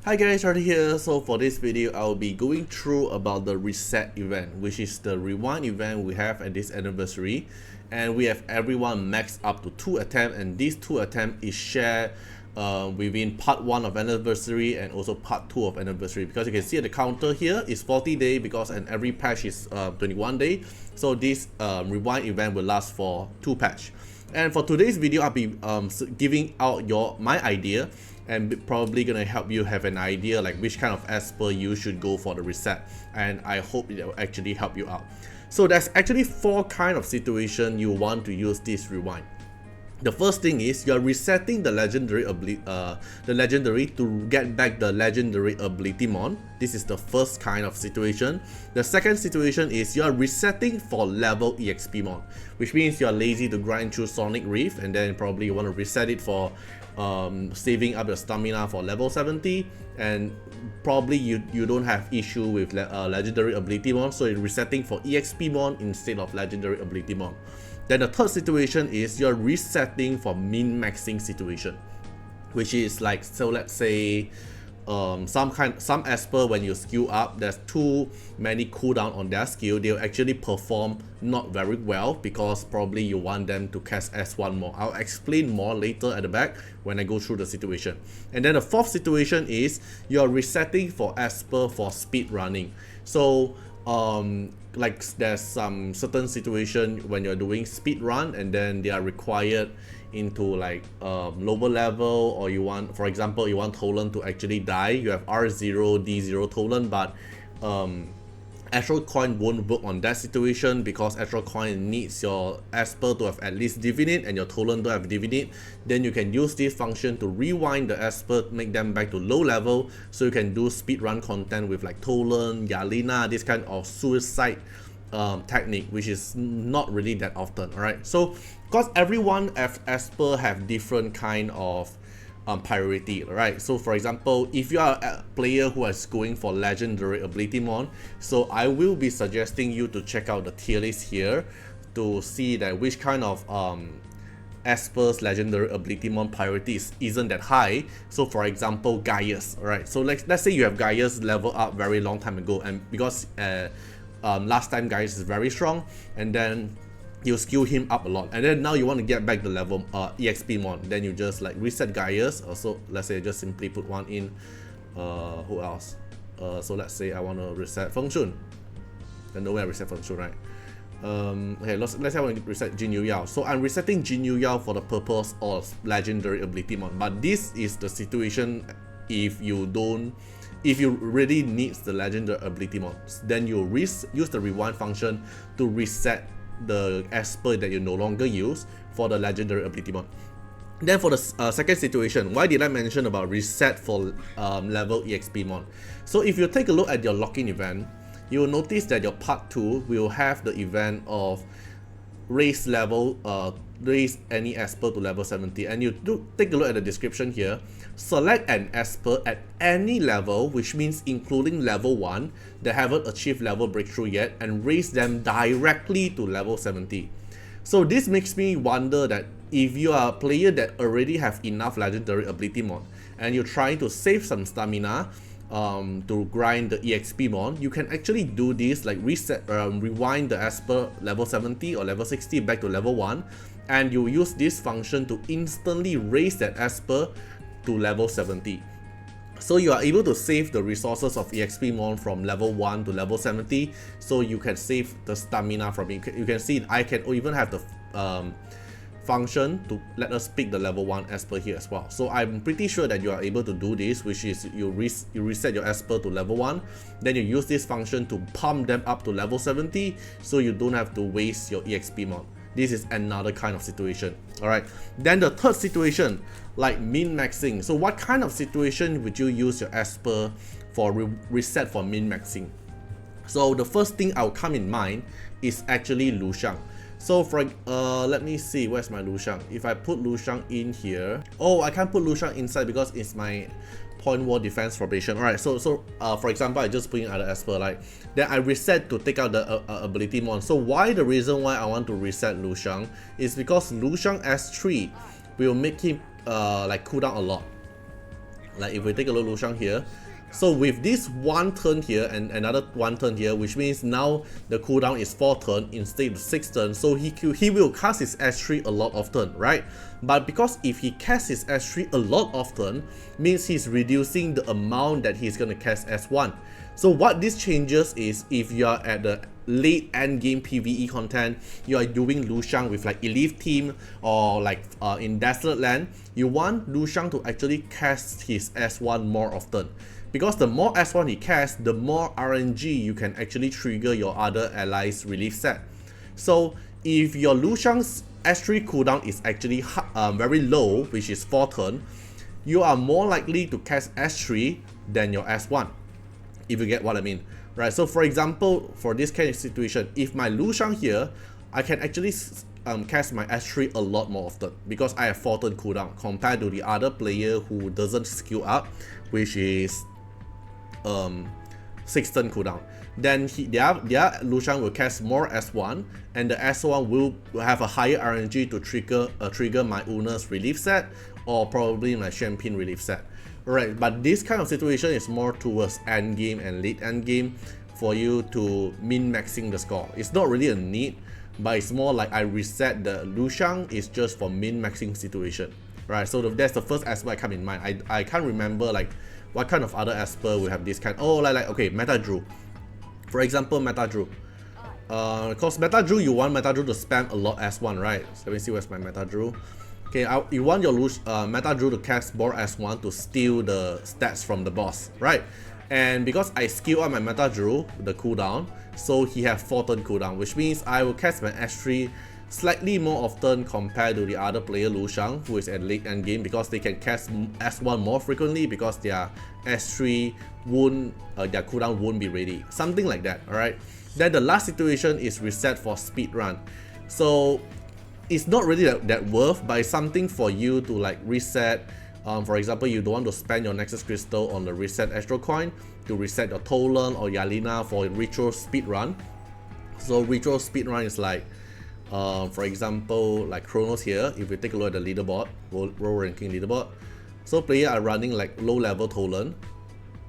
Hi guys, Artiar here. So for this video, I'll be going through about the reset event, which is the rewind event we have at this anniversary. And we have everyone maxed up to 2 attempts, and these 2 attempts is shared within part 1 of anniversary and also part 2 of anniversary, because you can see the counter here is 40 days because and every patch is 21 days. So this rewind event will last for 2 patch. And for today's video, I'll be giving out my idea and probably gonna help you have an idea like which kind of Esper you should go for the reset, and I hope it will actually help you out. So there's actually 4 kind of situation you want to use this rewind. The first thing is you're resetting the legendary to get back the legendary abilimon. This is the first kind of situation. The second situation is you're resetting for level expmon, which means you're lazy to grind through Sonic Reef, and then probably you want to reset it for saving up your stamina for level 70, and probably you don't have issue with legendary abilimon, so you're resetting for expmon instead of legendary abilimon. Then the third situation is you're resetting for min-maxing situation, which is like, so let's say some Esper, when you skill up, there's too many cooldown on their skill, they'll actually perform not very well because probably you want them to cast S1 more. I'll explain more later at the back when I go through the situation. And then the fourth situation is you're resetting for Esper for speed running. So like there's some certain situation when you're doing speed run and then they are required into like lower level, or you want, for example, you want Tolan to actually die, you have R0 D0 Tolan, but Astral Coin won't work on that situation because Astral Coin needs your Esper to have at least Divinate and your Tolan to have Divinate. Then you can use this function to rewind the Esper, make them back to low level, so you can do speedrun content with like Tolan, Yalina, this kind of suicide technique, which is not really that often. Alright, so because everyone Esper have different kind of priority, right? So for example, if you are a player who is going for legendary abilimon, so I will be suggesting you to check out the tier list here to see that which kind of Esper's legendary abilimon priorities isn't that high. So for example, Gaius, right? So let's say you have Gaius level up very long time ago, and because last time Gaius is very strong, and then you skill him up a lot, and then now you want to get back the level expmon, then you just like reset Gaius. Also, let's say just simply put one in who else, so let's say I want to reset Feng Shun, then no way I reset Feng Shun, right? Okay, let's say I want to reset Jin Yu Yao, so I'm resetting Jin Yu Yao for the purpose of legendary abilimon. But this is the situation if you really need the legendary abilimon, then you use the rewind function to reset the Esper that you no longer use for the legendary abilimon. Then for the second situation, why did I mention about reset for level expmon? So if you take a look at your lock-in event, you will notice that your part 2 will have the event of raise any Esper to level 70, and you do take a look at the description here. Select an Esper at any level, which means including level 1 that haven't achieved level breakthrough yet, and raise them directly to level 70. So this makes me wonder that if you are a player that already have enough legendary abilimon and you're trying to save some stamina to grind the expmon, you can actually do this, like rewind the Esper level 70 or level 60 back to level 1, and you use this function to instantly raise that Esper to level 70. So you are able to save the resources of expmon from level 1 to level 70, so you can save the stamina from it. You can see I can even have the function to let us pick the level 1 Esper here as well. So I'm pretty sure that you are able to do this, which is you reset your Esper to level 1, then you use this function to pump them up to level 70, so you don't have to waste your expmon. This is another kind of situation. Alright, then the third situation, like min-maxing. So what kind of situation would you use your Esper for reset for min-maxing? So the first thing I'll come in mind is actually Lu Shang. So for let me see, where's my Lu Shang? If I put Lu Shang in here, oh, I can't put Lu Shang inside because it's my point wall defense formation. Alright, so for example, I just put in other Esper, like then I reset to take out the abilimon. So the reason why I want to reset Lu Shang is because Lu Shang S3 will make him like cooldown a lot. Like if we take a look at Lu Shang here, so with this one turn here and another one turn here, which means now the cooldown is 4 turns instead of 6 turns, so he will cast his S3 a lot often, right? But because if he casts his S3 a lot often, means he's reducing the amount that he's gonna cast S1. So what this changes is if you are at the late end game PvE content, you are doing Lu Shang with like Elite team or like in Desolate Land, you want Lu Shang to actually cast his S1 more often. Because the more S1 he casts, the more RNG you can actually trigger your other allies relief set. So if your Lu Shang's S3 cooldown is actually very low, which is 4 turns, you are more likely to cast S3 than your S1, if you get what I mean. Right, so for example, for this kind of situation, if my Lu Shang here, I can actually cast my S3 a lot more often because I have 4 turn cooldown compared to the other player who doesn't skill up, which is 6 turn cooldown. Then their Lu Shang will cast more S1, and the S1 will have a higher RNG to trigger my Una's relief set or probably my Champagne relief set. Right, but this kind of situation is more towards end game and late end game for you to min-maxing the score. It's not really a need, but it's more like I reset the Lu Shang is just for min-maxing situation. Right, so that's the first aspect I come in mind. I can't remember like what kind of other Esper will have this kind. Oh, like okay, Meta Drew. For example, Meta Drew. Because Meta Drew, you want Meta Drew to spam a lot S1, right? So let me see where's my Meta Drew. Okay, you want your Meta Drew to cast more S1 to steal the stats from the boss, right? And because I skill up my Meta Drew, the cooldown, so he has 4 turn cooldown, which means I will cast my S3 slightly more often compared to the other player Lu Shang, who is at late end game, because they can cast S1 more frequently because their S3 won't, their cooldown won't be ready. Something like that, alright? Then the last situation is reset for speedrun. So it's not really that worth, but it's something for you to like reset. For example, you don't want to spend your Nexus Crystal on the reset Astro Coin to reset your Tolan or Yalina for Ritual Speedrun. So Ritual Speedrun is like, for example, like Chronos here, if you take a look at the leaderboard, role ranking leaderboard, so players are running like low level Tolan,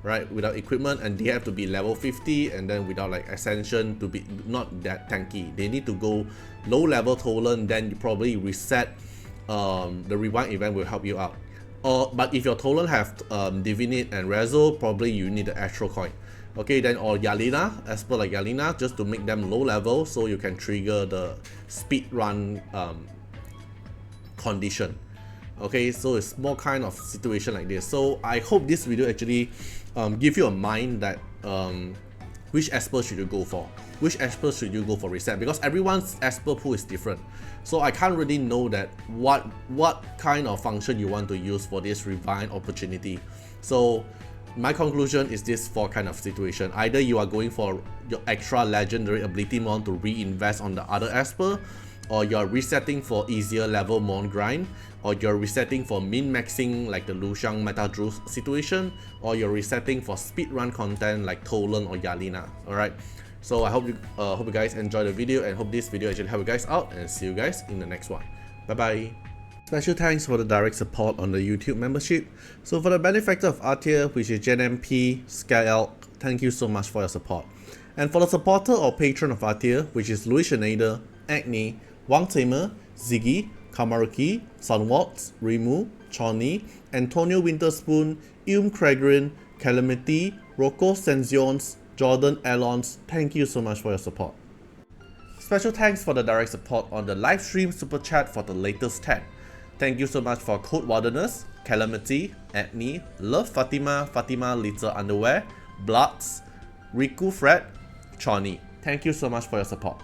right, without equipment, and they have to be level 50, and then without like ascension to be not that tanky. They need to go low level Tolan, then you probably reset the rewind event will help you out. But if your Tolan have Divinate and Rezo, probably you need the Astro Coin. Okay, then or Yalina, as per like Yalina, just to make them low level so you can trigger the speed run condition. Okay, so it's more kind of situation like this. So I hope this video actually give you a mind that which Esper should you go for? Which Esper should you go for reset? Because everyone's Esper pool is different. So I can't really know that what kind of function you want to use for this rewind opportunity. So my conclusion is this 4 kind of situation. Either you are going for your extra legendary ability mon to reinvest on the other Esper, or you're resetting for easier level mon grind, or you're resetting for min-maxing like the Lu Shang Meta Drew situation, or you're resetting for speedrun content like Tolan or Yalina. Alright, so I hope you guys enjoy the video and hope this video actually help you guys out, and see you guys in the next one. Bye bye. Special thanks for the direct support on the YouTube membership. So for the benefactor of Artiar, which is JNMP, Skyelk, thank you so much for your support. And for the supporter or patron of Artiar, which is Louis Schneider, Agni, Wang Tamer, Ziggy, Kamaruki, Sunwaltz, Rimu, Choni, Antonio Winterspoon, Craigrin, Calamity, Rocco Senzions, Jordan Alons, thank you so much for your support. Special thanks for the direct support on the live stream super chat for the latest 10. Thank you so much for Code Wardeners, Calamity, Agni, Love Fatima, Fatima Little Underwear, Bloods, Riku Fred, Choni. Thank you so much for your support.